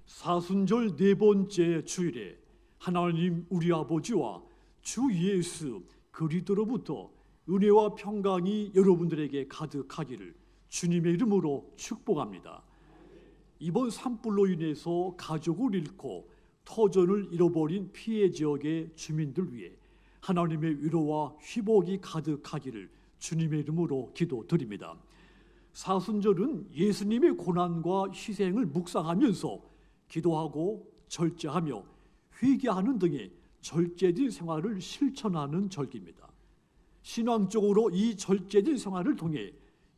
사순절 네 번째 주일에 하나님 우리 아버지와 주 예수 그리스도로부터 은혜와 평강이 여러분들에게 가득하기를 주님의 이름으로 축복합니다. 이번 산불로 인해서 가족을 잃고 터전을 잃어버린 피해 지역의 주민들 위해 하나님의 위로와 회복이 가득하기를 주님의 이름으로 기도드립니다. 사순절은 예수님의 고난과 희생을 묵상하면서 기도하고 절제하며 회개하는 등의 절제된 생활을 실천하는 절기입니다. 신앙적으로 이 절제된 생활을 통해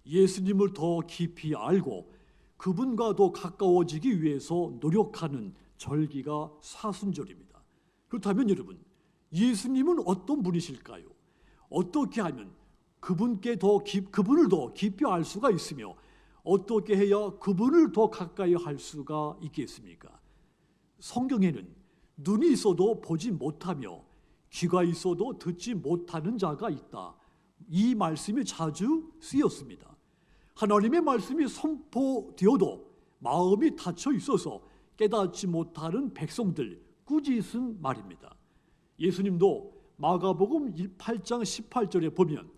예수님을 더 깊이 알고 그분과 더 가까워지기 위해서 노력하는 절기가 사순절입니다. 그렇다면 여러분, 예수님은 어떤 분이실까요? 어떻게 하면 그분을 더 깊이 알 수가 있으며 어떻게 해야 그분을 더 가까이 할 수가 있겠습니까? 성경에는 눈이 있어도 보지 못하며 귀가 있어도 듣지 못하는 자가 있다. 이 말씀이 자주 쓰였습니다. 하나님의 말씀이 선포되어도 마음이 닫혀 있어서 깨닫지 못하는 백성들, 꾸짖은 말입니다. 예수님도 마가복음 8장 18절에 보면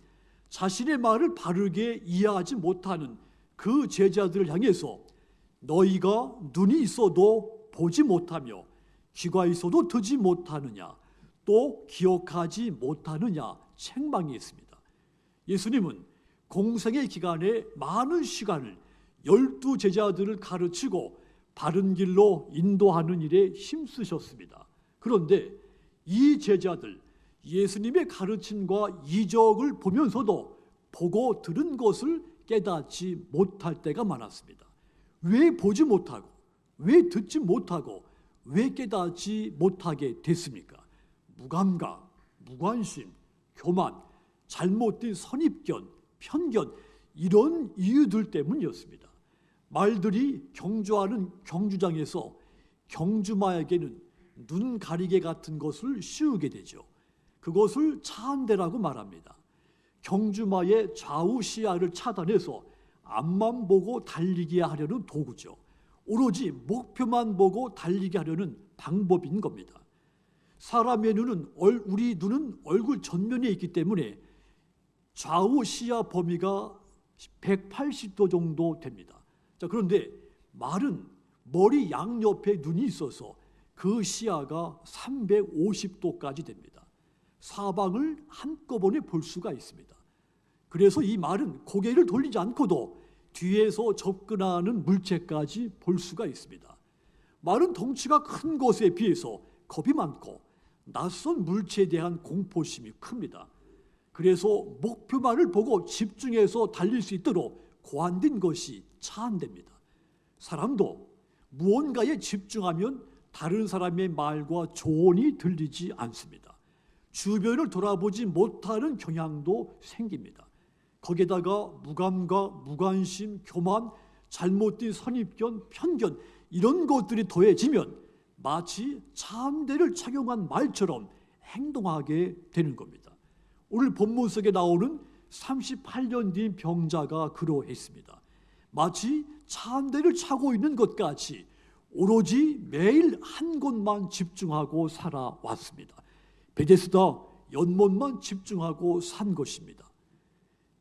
자신의 말을 바르게 이해하지 못하는 그 제자들을 향해서 너희가 눈이 있어도 보지 못하며 귀가 있어도 듣지 못하느냐, 또 기억하지 못하느냐 책망했습니다. 예수님은 공생의 기간에 많은 시간을 12 제자들을 가르치고 바른 길로 인도하는 일에 힘쓰셨습니다. 그런데 이 제자들, 예수님의 가르침과 이적을 보면서도 보고 들은 것을 깨닫지 못할 때가 많았습니다. 왜 보지 못하고, 왜 듣지 못하고, 왜 깨닫지 못하게 됐습니까? 무감각, 무관심, 교만, 잘못된 선입견, 편견, 이런 이유들 때문이었습니다. 말들이 경주하는 경주장에서 경주마에게는 눈 가리개 같은 것을 씌우게 되죠. 그것을 차한대라고 말합니다. 경주마의 좌우 시야를 차단해서 앞만 보고 달리게 하려는 도구죠. 오로지 목표만 보고 달리게 하려는 방법인 겁니다. 사람의 눈은, 우리 눈은 얼굴 전면에 있기 때문에 좌우 시야 범위가 180도 정도 됩니다. 자, 그런데 말은 머리 양옆에 눈이 있어서 그 시야가 350도까지 됩니다. 사방을 한꺼번에 볼 수가 있습니다. 그래서 이 말은 고개를 돌리지 않고도 뒤에서 접근하는 물체까지 볼 수가 있습니다. 말은 덩치가 큰 것에 비해서 겁이 많고 낯선 물체에 대한 공포심이 큽니다. 그래서 목표만을 보고 집중해서 달릴 수 있도록 고안된 것이 차한대입니다. 사람도 무언가에 집중하면 다른 사람의 말과 조언이 들리지 않습니다. 주변을 돌아보지 못하는 경향도 생깁니다. 거기에다가 무감각, 무관심, 교만, 잘못된 선입견, 편견 이런 것들이 더해지면 마치 차한대를 착용한 말처럼 행동하게 되는 겁니다. 오늘 본문 속에 나오는 38년 된 병자가 그러했습니다. 마치 차한대를 차고 있는 것 같이 오로지 매일 한 곳만 집중하고 살아왔습니다. 베데스다 연못만 집중하고 산 것입니다.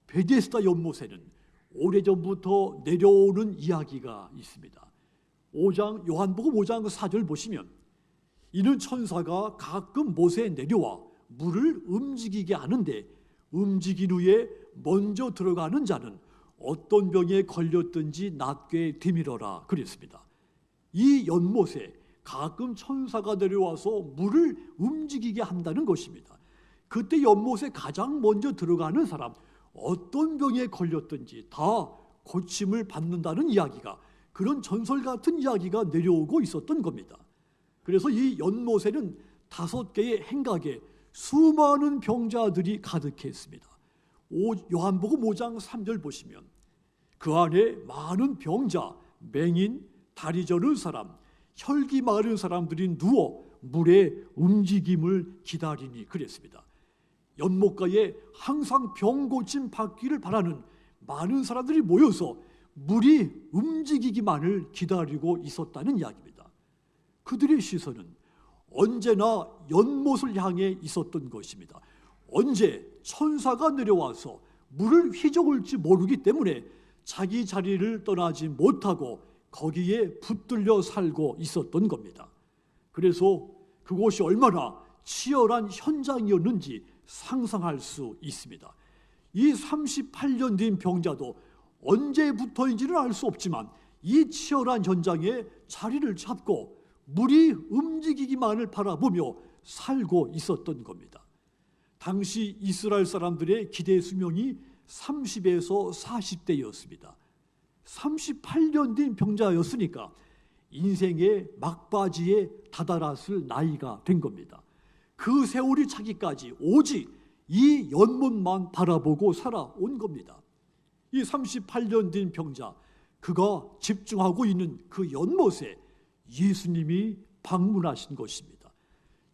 베데스다 연못에는 오래전부터 내려오는 이야기가 있습니다. 요한복음 5장 4절 보시면 이는 천사가 가끔 못에 내려와 물을 움직이게 하는데 움직인 후에 먼저 들어가는 자는 어떤 병에 걸렸든지 낫게 되밀어라 그랬습니다. 이 연못에 가끔 천사가 내려와서 물을 움직이게 한다는 것입니다. 그때 연못에 가장 먼저 들어가는 사람, 어떤 병에 걸렸든지 다 고침을 받는다는 이야기가, 그런 전설 같은 이야기가 내려오고 있었던 겁니다. 그래서 이 연못에는 5개의 행각에 수많은 병자들이 가득했습니다. 요한복음 5장 3절 보시면 그 안에 많은 병자, 맹인, 다리 저는 사람, 혈기 마른 사람들이 누워 물의 움직임을 기다리니 그랬습니다. 연못가에 항상 병 고침 받기를 바라는 많은 사람들이 모여서 물이 움직이기만을 기다리고 있었다는 이야기입니다. 그들의 시선은 언제나 연못을 향해 있었던 것입니다. 언제 천사가 내려와서 물을 휘저을지 모르기 때문에 자기 자리를 떠나지 못하고 거기에 붙들려 살고 있었던 겁니다. 그래서 그곳이 얼마나 치열한 현장이었는지 상상할 수 있습니다. 이 38년 된 병자도 언제부터인지는 알 수 없지만 이 치열한 현장에 자리를 잡고 물이 움직이기만을 바라보며 살고 있었던 겁니다. 당시 이스라엘 사람들의 기대 수명이 30에서 40대였습니다. 38년 된 병자였으니까 인생의 막바지에 다다랐을 나이가 된 겁니다. 그 세월이 차기까지 오직 이 연못만 바라보고 살아온 겁니다. 이 38년 된 병자, 그가 집중하고 있는 그 연못에 예수님이 방문하신 것입니다.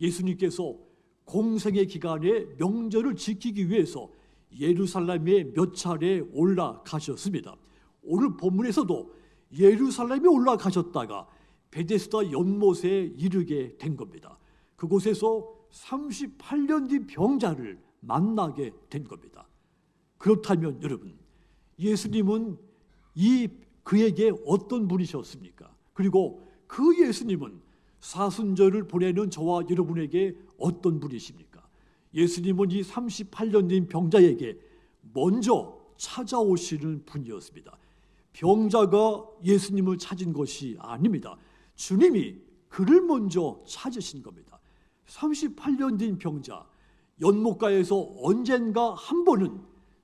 예수님께서 공생의 기간에 명절을 지키기 위해서 예루살렘에 몇 차례 올라가셨습니다. 오늘 본문에서도 예루살렘에 올라가셨다가 베데스다 연못에 이르게 된 겁니다. 그곳에서 38년 된 병자를 만나게 된 겁니다. 그렇다면 여러분, 예수님은 그에게 어떤 분이셨습니까? 그리고 그 예수님은 사순절을 보내는 저와 여러분에게 어떤 분이십니까? 예수님은 이 38년 된 병자에게 먼저 찾아오시는 분이었습니다. 병자가 예수님을 찾은 것이 아닙니다. 주님이 그를 먼저 찾으신 겁니다. 38년 된 병자, 연못가에서 언젠가 한 번은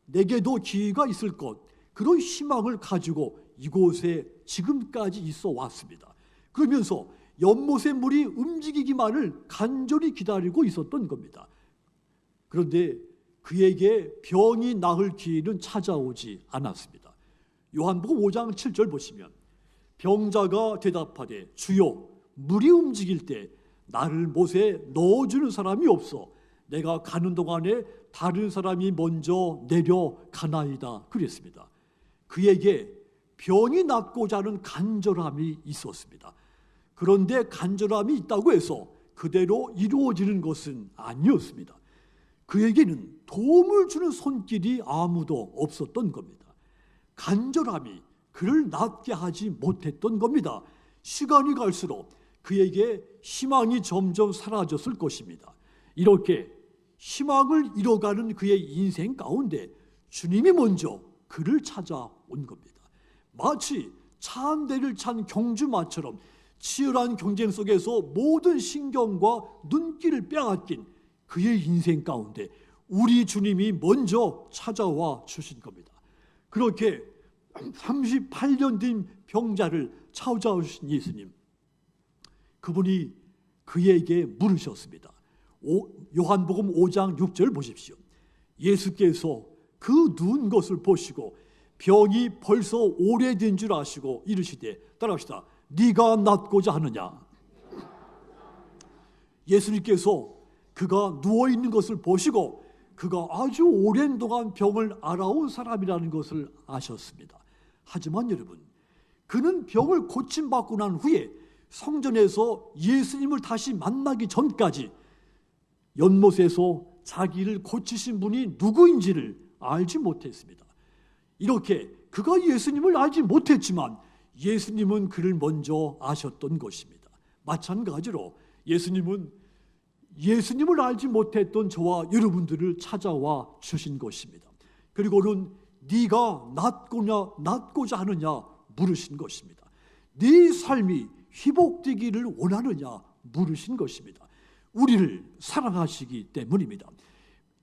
내게도 기회가 있을 것, 그런 희망을 가지고 이곳에 지금까지 있어 왔습니다. 그러면서 연못의 물이 움직이기만을 간절히 기다리고 있었던 겁니다. 그런데 그에게 병이 나을 기회는 찾아오지 않았습니다. 요한복음 5장 7절 보시면 병자가 대답하되 주여 물이 움직일 때 나를 못에 넣어주는 사람이 없어 내가 가는 동안에 다른 사람이 먼저 내려가나이다 그랬습니다. 그에게 병이 낫고자 하는 간절함이 있었습니다. 그런데 간절함이 있다고 해서 그대로 이루어지는 것은 아니었습니다. 그에게는 도움을 주는 손길이 아무도 없었던 겁니다. 간절함이 그를 낫게 하지 못했던 겁니다. 시간이 갈수록 그에게 희망이 점점 사라졌을 것입니다. 이렇게 희망을 잃어가는 그의 인생 가운데 주님이 먼저 그를 찾아온 겁니다. 마치 차 한 대를 찬 경주마처럼 치열한 경쟁 속에서 모든 신경과 눈길을 빼앗긴 그의 인생 가운데 우리 주님이 먼저 찾아와 주신 겁니다. 그렇게 38년 된 병자를 찾아오신 예수님, 그분이 그에게 물으셨습니다. 요한복음 5장 6절 보십시오. 예수께서 그 누운 것을 보시고 병이 벌써 오래된 줄 아시고 이르시되, 따라합시다. 네가 낫고자 하느냐? 예수님께서 그가 누워있는 것을 보시고 그가 아주 오랜 동안 병을 앓아온 사람이라는 것을 아셨습니다. 하지만 여러분, 그는 병을 고침받고 난 후에 성전에서 예수님을 다시 만나기 전까지 연못에서 자기를 고치신 분이 누구인지를 알지 못했습니다. 이렇게 그가 예수님을 알지 못했지만 예수님은 그를 먼저 아셨던 것입니다. 마찬가지로 예수님은 예수님을 알지 못했던 저와 여러분들을 찾아와 주신 것입니다. 그리고는 네가 낫고자 하느냐 물으신 것입니다. 네 삶이 회복되기를 원하느냐 물으신 것입니다. 우리를 사랑하시기 때문입니다.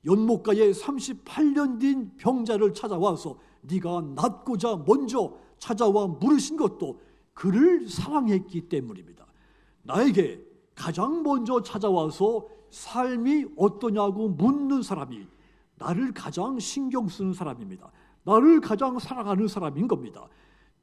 연못가에 38년 된 병자를 찾아와서 네가 낫고자 먼저 찾아와 물으신 것도 그를 사랑했기 때문입니다. 나에게 가장 먼저 찾아와서 삶이 어떠냐고 묻는 사람이 나를 가장 신경 쓰는 사람입니다. 나를 가장 사랑하는 사람인 겁니다.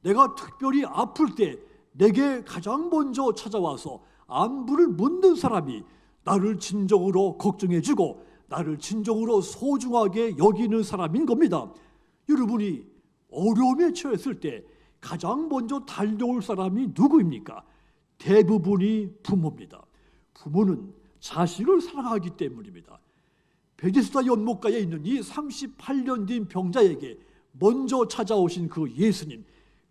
내가 특별히 아플 때 내게 가장 먼저 찾아와서 안부를 묻는 사람이 나를 진정으로 걱정해주고 나를 진정으로 소중하게 여기는 사람인 겁니다. 여러분이 어려움에 처했을 때 가장 먼저 달려올 사람이 누구입니까? 대부분이 부모입니다. 부모는 자식을 사랑하기 때문입니다. 베데스다 연못가에 있는 이 38년 된 병자에게 먼저 찾아오신 그 예수님,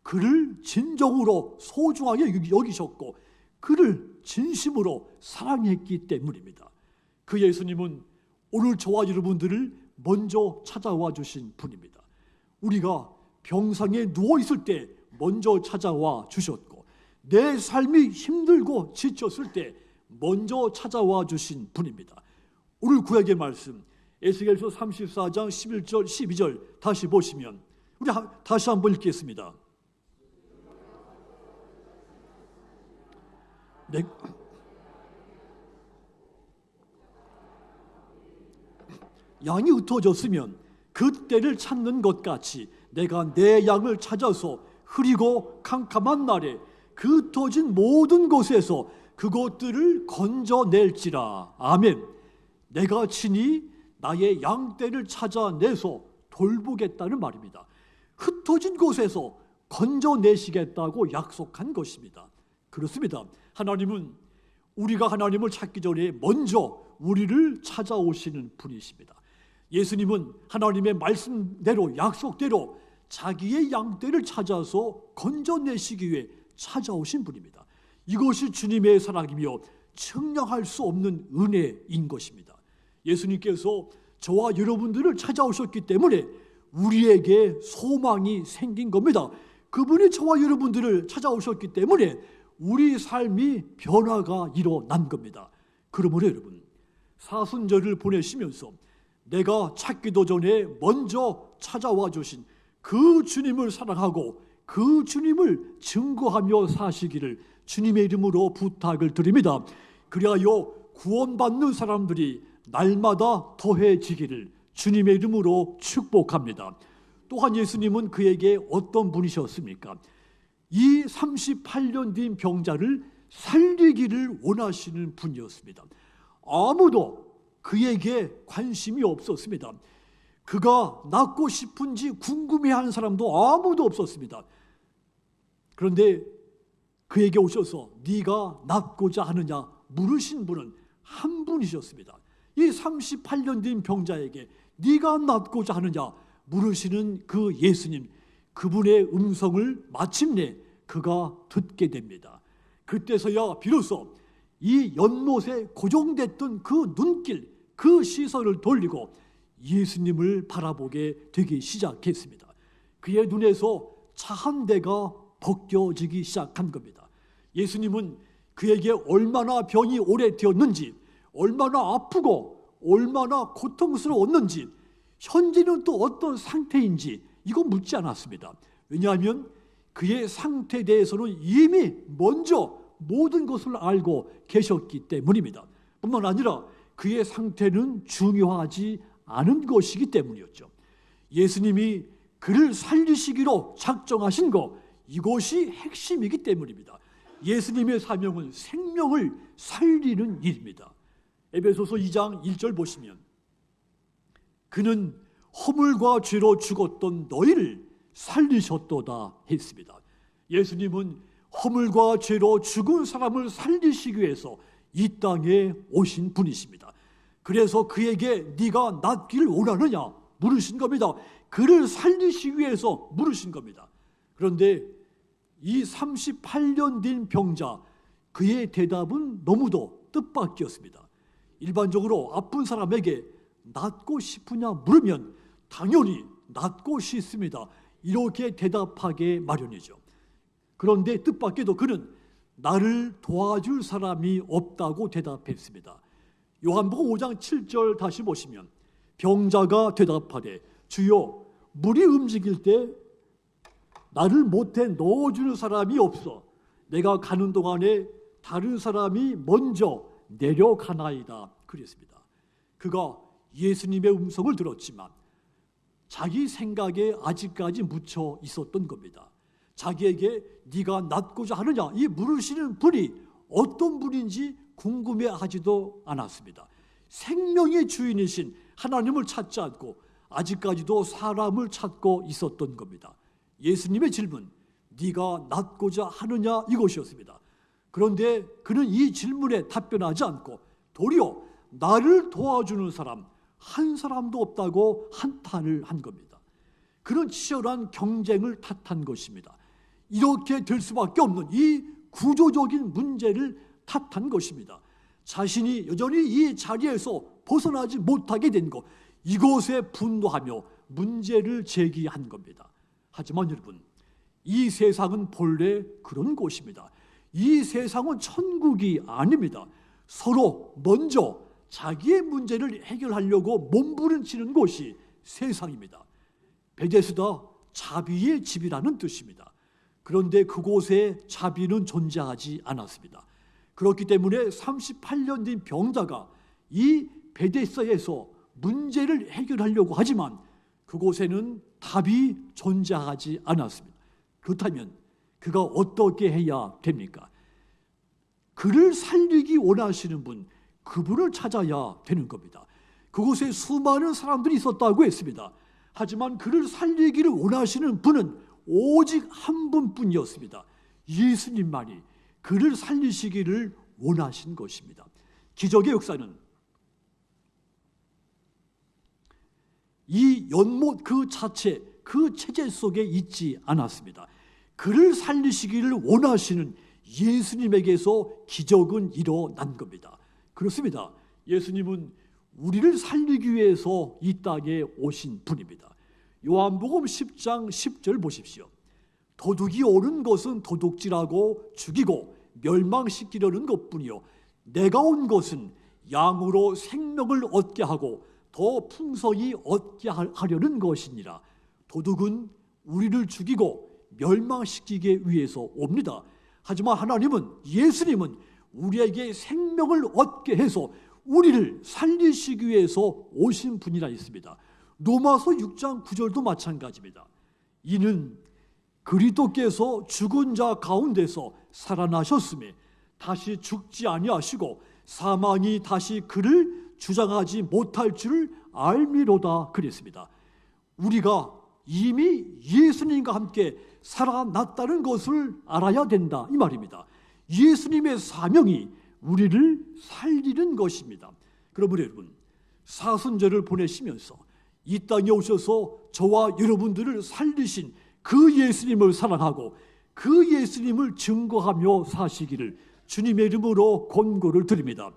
그를 진정으로 소중하게 여기셨고 그를 진심으로 사랑했기 때문입니다. 그 예수님은 오늘 저와 여러분들을 먼저 찾아와 주신 분입니다. 우리가 병상에 누워있을 때 먼저 찾아와 주셨고, 내 삶이 힘들고 지쳤을 때 먼저 찾아와 주신 분입니다. 오늘 구약의 말씀 에스겔서 34장 11절 12절 다시 보시면, 우리 다시 한번 읽겠습니다. 네. 양이 흩어졌으면 그 때를 찾는 것 같이 내가 내 양을 찾아서 흐리고 캄캄한 날에 그 흩어진 모든 곳에서 그것들을 건져낼지라. 아멘. 내가 친히 나의 양떼를 찾아내서 돌보겠다는 말입니다. 흩어진 곳에서 건져내시겠다고 약속한 것입니다. 그렇습니다. 하나님은 우리가 하나님을 찾기 전에 먼저 우리를 찾아오시는 분이십니다. 예수님은 하나님의 말씀대로, 약속대로 자기의 양떼를 찾아서 건져내시기 위해 찾아오신 분입니다. 이것이 주님의 사랑이며 측량할 수 없는 은혜인 것입니다. 예수님께서 저와 여러분들을 찾아오셨기 때문에 우리에게 소망이 생긴 겁니다. 그분이 저와 여러분들을 찾아오셨기 때문에 우리 삶이 변화가 일어난 겁니다. 그러므로 여러분, 사순절을 보내시면서 내가 찾기도 전에 먼저 찾아와 주신 그 주님을 사랑하고 그 주님을 증거하며 사시기를 주님의 이름으로 부탁을 드립니다. 그리하여 구원받는 사람들이 날마다 더해지기를 주님의 이름으로 축복합니다. 또한 예수님은 그에게 어떤 분이셨습니까? 이 38년 된 병자를 살리기를 원하시는 분이었습니다. 아무도 그에게 관심이 없었습니다. 그가 낫고 싶은지 궁금해하는 사람도 아무도 없었습니다. 그런데 그에게 오셔서 네가 낫고자 하느냐 물으신 분은 한 분이셨습니다. 이 38년 된 병자에게 네가 낫고자 하느냐 물으시는 그 예수님, 그분의 음성을 마침내 그가 듣게 됩니다. 그때서야 비로소 이 연못에 고정됐던 그 눈길, 그 시선을 돌리고 예수님을 바라보게 되기 시작했습니다. 그의 눈에서 차 한 대가 벗겨지기 시작한 겁니다. 예수님은 그에게 얼마나 병이 오래되었는지, 얼마나 아프고 얼마나 고통스러웠는지, 현재는 또 어떤 상태인지 이거 묻지 않았습니다. 왜냐하면 그의 상태에 대해서는 이미 먼저 모든 것을 알고 계셨기 때문입니다. 뿐만 아니라 그의 상태는 중요하지 않은 것이기 때문이었죠. 예수님이 그를 살리시기로 작정하신 것, 이것이 핵심이기 때문입니다. 예수님의 사명은 생명을 살리는 일입니다. 에베소서 2장 1절 보시면 그는 허물과 죄로 죽었던 너희를 살리셨도다 했습니다. 예수님은 허물과 죄로 죽은 사람을 살리시기 위해서 이 땅에 오신 분이십니다. 그래서 그에게 네가 낫기를 원하느냐 물으신 겁니다. 그를 살리시기 위해서 물으신 겁니다. 그런데 이 38년 된 병자, 그의 대답은 너무도 뜻밖이었습니다. 일반적으로 아픈 사람에게 낫고 싶으냐 물으면 당연히 낫고 싶습니다, 이렇게 대답하게 마련이죠. 그런데 뜻밖에도 그는 나를 도와줄 사람이 없다고 대답했습니다. 요한복음 5장 7절 다시 보시면 병자가 대답하되 주여 물이 움직일 때 나를 못해 넣어주는 사람이 없어 내가 가는 동안에 다른 사람이 먼저 내려가나이다 그랬습니다. 그가 예수님의 음성을 들었지만 자기 생각에 아직까지 묻혀 있었던 겁니다. 자기에게 네가 낫고자 하느냐 이 물으시는 분이 어떤 분인지 궁금해하지도 않았습니다. 생명의 주인이신 하나님을 찾지 않고 아직까지도 사람을 찾고 있었던 겁니다. 예수님의 질문, 네가 낫고자 하느냐 이것이었습니다. 그런데 그는 이 질문에 답변하지 않고 도리어 나를 도와주는 사람 한 사람도 없다고 한탄을 한 겁니다. 그런 치열한 경쟁을 탓한 것입니다. 이렇게 될 수밖에 없는 이 구조적인 문제를 탓한 것입니다. 자신이 여전히 이 자리에서 벗어나지 못하게 된 것, 이것에 분노하며 문제를 제기한 겁니다. 하지만 여러분, 이 세상은 본래 그런 곳입니다. 이 세상은 천국이 아닙니다. 서로 먼저 자기의 문제를 해결하려고 몸부림치는 곳이 세상입니다. 베데스다 자비의 집이라는 뜻입니다. 그런데 그곳에 자비는 존재하지 않았습니다. 그렇기 때문에 38년 된 병자가 이 베데스다에서 문제를 해결하려고 하지만 그곳에는 답이 존재하지 않았습니다. 그렇다면 그가 어떻게 해야 됩니까? 그를 살리기 원하시는 분, 그분을 찾아야 되는 겁니다. 그곳에 수많은 사람들이 있었다고 했습니다. 하지만 그를 살리기를 원하시는 분은 오직 한 분뿐이었습니다. 예수님만이 그를 살리시기를 원하신 것입니다. 기적의 역사는 이 연못 그 자체, 그 체제 속에 있지 않았습니다. 그를 살리시기를 원하시는 예수님에게서 기적은 일어난 겁니다. 그렇습니다. 예수님은 우리를 살리기 위해서 이 땅에 오신 분입니다. 요한복음 10장 10절 보십시오. 도둑이 오는 것은 도둑질하고 죽이고 멸망시키려는 것뿐이요 내가 온 것은 양으로 생명을 얻게 하고 더 풍성히 얻게 하려는 것이니라. 도둑은 우리를 죽이고 멸망시키기 위해서 옵니다. 하지만 하나님은, 예수님은 우리에게 생명을 얻게 해서 우리를 살리시기 위해서 오신 분이라 있습니다. 로마서 6장 9절도 마찬가지입니다. 이는 그리스도께서 죽은 자 가운데서 살아나셨음에 다시 죽지 아니하시고 사망이 다시 그를 주장하지 못할 줄을 알미로다 그랬습니다. 우리가 이미 예수님과 함께 살아났다는 것을 알아야 된다 이 말입니다. 예수님의 사명이 우리를 살리는 것입니다. 그러므로 여러분, 사순절을 보내시면서 이 땅에 오셔서 저와 여러분들을 살리신 그 예수님을 사랑하고 그 예수님을 증거하며 사시기를 주님의 이름으로 권고를 드립니다.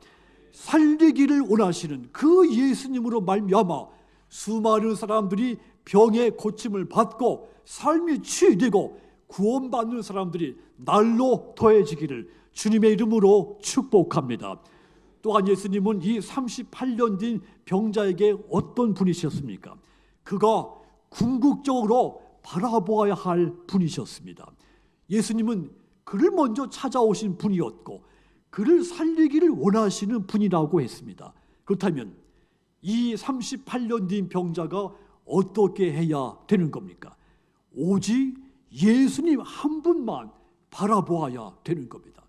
살리기를 원하시는 그 예수님으로 말미암아 수많은 사람들이 병의 고침을 받고 삶이 치유되고 구원받는 사람들이 날로 더해지기를 주님의 이름으로 축복합니다. 또한 예수님은 이 38년 된 병자에게 어떤 분이셨습니까? 그가 궁극적으로 바라보아야 할 분이셨습니다. 예수님은 그를 먼저 찾아오신 분이었고 그를 살리기를 원하시는 분이라고 했습니다. 그렇다면 이 38년 된 병자가 어떻게 해야 되는 겁니까? 오직 예수님 한 분만 바라보아야 되는 겁니다.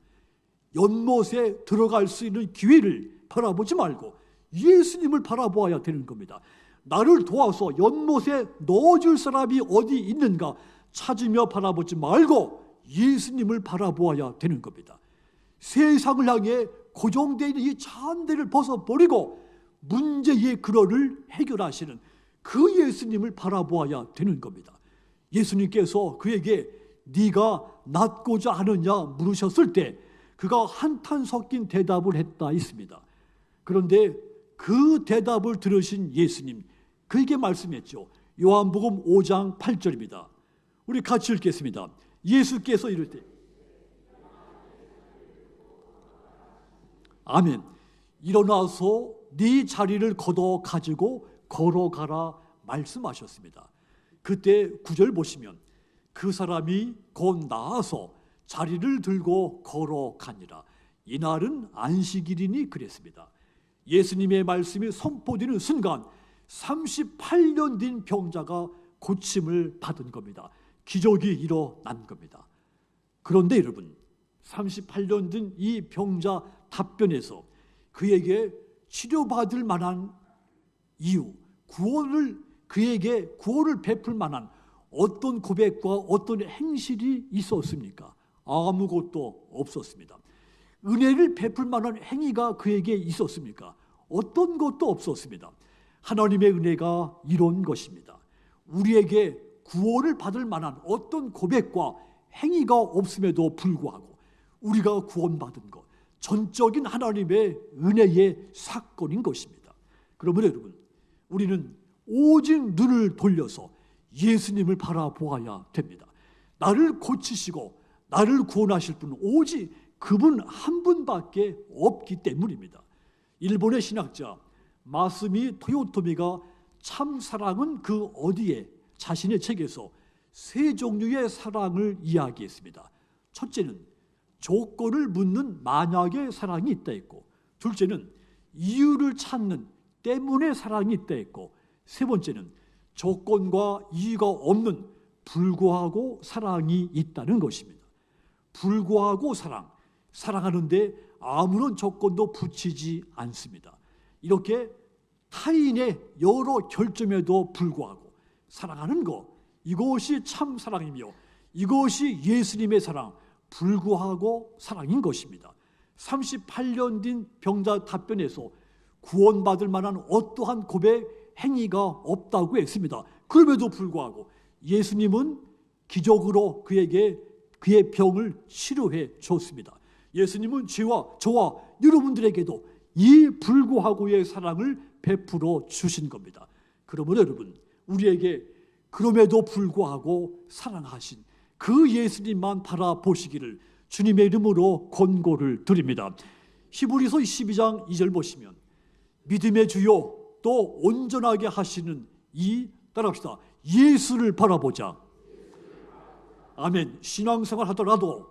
연못에 들어갈 수 있는 기회를 바라보지 말고 예수님을 바라보아야 되는 겁니다. 나를 도와서 연못에 넣어줄 사람이 어디 있는가 찾으며 바라보지 말고 예수님을 바라보아야 되는 겁니다. 세상을 향해 고정되어 있는 이 잔대를 벗어버리고 문제의 근원을 해결하시는 그 예수님을 바라보아야 되는 겁니다. 예수님께서 그에게 네가 낫고자 하느냐 물으셨을 때 그가 한탄 섞인 대답을 했다 있습니다. 그런데 그 대답을 들으신 예수님, 그에게 말씀했죠. 요한복음 5장 8절입니다. 우리 같이 읽겠습니다. 예수께서 이럴 때 아멘. 일어나서 네 자리를 걷어 가지고 걸어가라 말씀하셨습니다. 그때 9절 보시면 그 사람이 곧 나아서 자리를 들고 걸어가니라. 이날은 안식일이니 그랬습니다. 예수님의 말씀이 선포되는 순간 38년 된 병자가 고침을 받은 겁니다. 기적이 일어난 겁니다. 그런데 여러분, 38년 된 이 병자 답변에서 그에게 치료받을 만한 이유, 그에게 구원을 베풀 만한 어떤 고백과 어떤 행실이 있었습니까? 아무것도 없었습니다. 은혜를 베풀 만한 행위가 그에게 있었습니까? 어떤 것도 없었습니다. 하나님의 은혜가 이런 것입니다. 우리에게 구원을 받을 만한 어떤 고백과 행위가 없음에도 불구하고 우리가 구원받은 것, 전적인 하나님의 은혜의 사건인 것입니다. 그러면 여러분, 우리는 오직 눈을 돌려서 예수님을 바라보아야 됩니다. 나를 고치시고 나를 구원하실 분은 오직 그분 한 분밖에 없기 때문입니다. 일본의 신학자 마스미 토요토미가 참 사랑은 그 어디에 자신의 책에서 세 종류의 사랑을 이야기했습니다. 첫째는 조건을 묻는 만약의 사랑이 있다 했고, 둘째는 이유를 찾는 때문에 사랑이 있다 했고, 세 번째는 조건과 이유가 없는 불구하고 사랑이 있다는 것입니다. 불구하고 사랑하는데 아무런 조건도 붙이지 않습니다. 이렇게 타인의 여러 결점에도 불구하고 사랑하는 것, 이것이 참 사랑이며 이것이 예수님의 사랑, 불구하고 사랑인 것입니다. 38년 된 병자 답변에서 구원받을 만한 어떠한 고백, 행위가 없다고 했습니다. 그럼에도 불구하고 예수님은 기적으로 그에게 그의 병을 치료해 줬습니다. 예수님은 저와 여러분들에게도 이 불구하고의 사랑을 베풀어 주신 겁니다. 그러므로 여러분, 우리에게 그럼에도 불구하고 사랑하신 그 예수님만 바라보시기를 주님의 이름으로 권고를 드립니다. 히브리서 12장 2절 보시면 믿음의 주요 또 온전하게 하시는 따라합시다. 예수를 바라보자. 아멘. 신앙생활 하더라도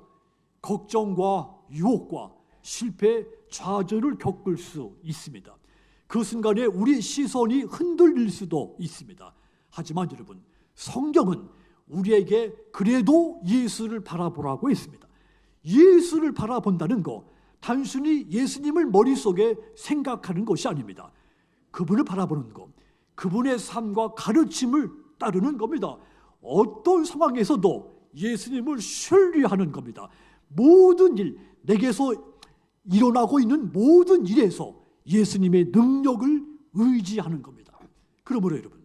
걱정과 유혹과 실패, 좌절을 겪을 수 있습니다. 그 순간에 우리 시선이 흔들릴 수도 있습니다. 하지만 여러분, 성경은 우리에게 그래도 예수를 바라보라고 했습니다. 예수를 바라본다는 거 단순히 예수님을 머릿속에 생각하는 것이 아닙니다. 그분을 바라보는 것, 그분의 삶과 가르침을 따르는 겁니다. 어떤 상황에서도 예수님을 신뢰하는 겁니다. 모든 일, 내게서 일어나고 있는 모든 일에서 예수님의 능력을 의지하는 겁니다. 그러므로 여러분,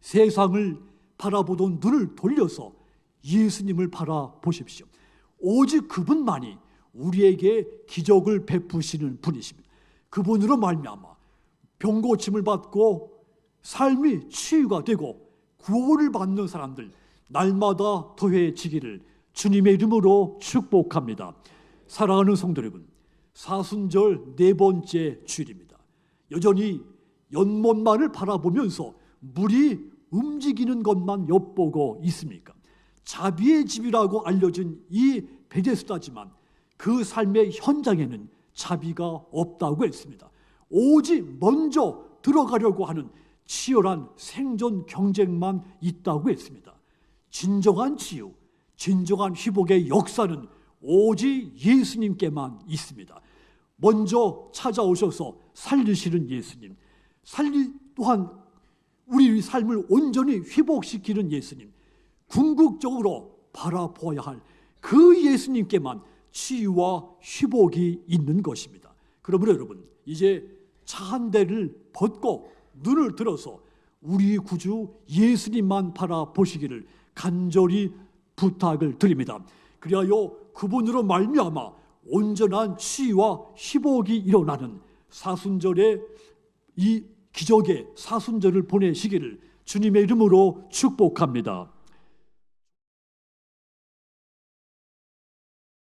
세상을 바라보던 눈을 돌려서 예수님을 바라보십시오. 오직 그분만이 우리에게 기적을 베푸시는 분이십니다. 그분으로 말미암아 병고침을 받고 삶이 치유가 되고 구원을 받는 사람들 날마다 더해지기를 주님의 이름으로 축복합니다. 사랑하는 성도 여러분, 사순절 네 번째 주일입니다. 여전히 연못만을 바라보면서 물이 움직이는 것만 엿보고 있습니까? 자비의 집이라고 알려진 이 베데스다지만 그 삶의 현장에는 자비가 없다고 했습니다. 오직 먼저 들어가려고 하는 치열한 생존 경쟁만 있다고 했습니다. 진정한 치유, 진정한 회복의 역사는 오직 예수님께만 있습니다. 먼저 찾아오셔서 살리시는 예수님, 또한 우리 삶을 온전히 회복시키는 예수님, 궁극적으로 바라보아야 할 그 예수님께만 치유와 회복이 있는 것입니다. 그러므로 여러분, 이제 차 한 대를 벗고 눈을 들어서 우리 구주 예수님만 바라보시기를 간절히 부탁을 드립니다. 그리하여 그분으로 말미암아 온전한 치유와 회복이 일어나는 사순절의 이 기적의 사순절을 보내시기를 주님의 이름으로 축복합니다.